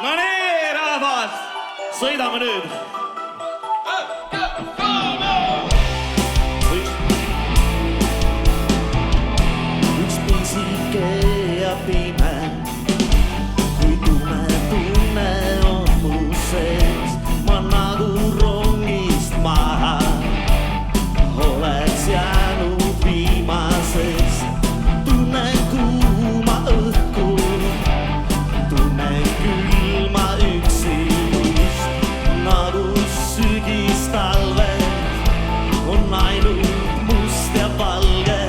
No nii, rahvas, sõidame nüüd. Üks pisike ja pime, kui tunne on mu sees, ma nagu rongist maha oleks jäänud viimases. Tunnen kuuma õhku, tunnen külma üksilust, nagu sügistalvel on ainult must ja valge.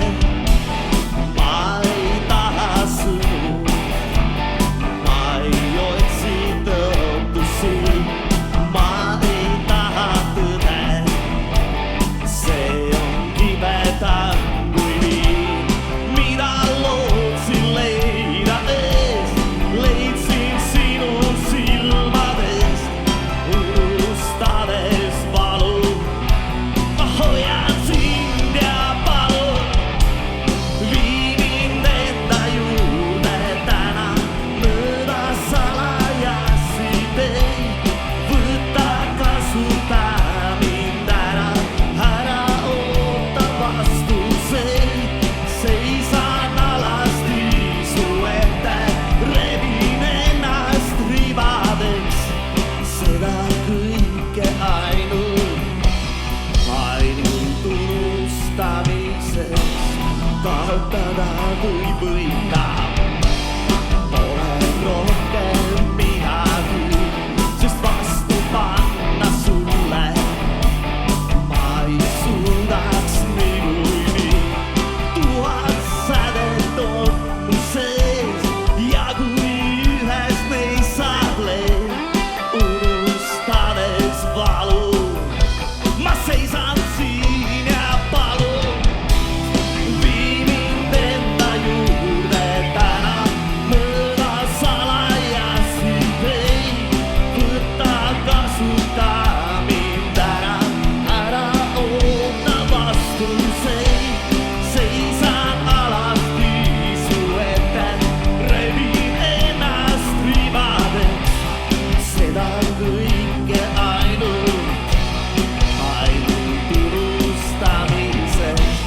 Ma ei taha sõnu, ma ei otsi tõotusi, ma ei taha tõde. See on kibedam kui viin, mida lootsin leida ees. Leidsin sinu silmadest, unustades valu. Ma hoian sind ja palun, vii mind enda juurde täna. Mööda salajasi teid, võta kasuta mind ära. Ära oota vastuseid, seisan alasti su ette. Rebin ennast ribadeks, seda kõike ainult unustamiseks. Kaotada võib võita, pole rohkem midagi, sest vastu panna sulle ma ei suudaks niikuinii. 1000 sädet on mu sees ja kui ühes neist saab leeb, unustades valu, ma seisan siin ja palun, vii mind enda juurde täna. Mööda salajasi teid, võta kasuta mind ära. Ära oota vastuseid, seisan alasti su ette. Rebin ennast ribadeks, seda kõike ainult unustamiseks.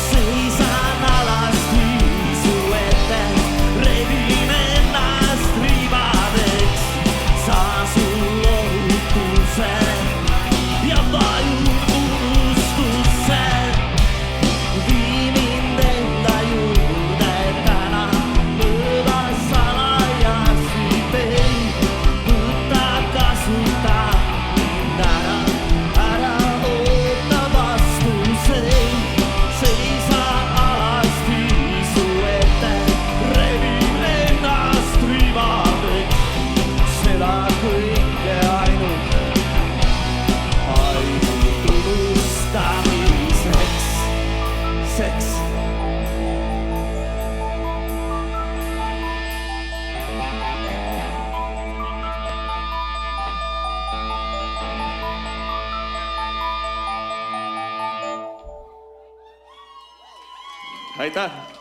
Seisan alasti su ette, rebin ennast ribadeks. Saan sul lohutuse ja vajun unustusse. Vii mind enda juurde täna, mööda salajasi teid, võta kasuta mind ära. Ära oota vastuseid, seisan alasti su ette. Rebin ennast ribadeks, seda kõike ainult unustamiseks. Seks. Aitäh!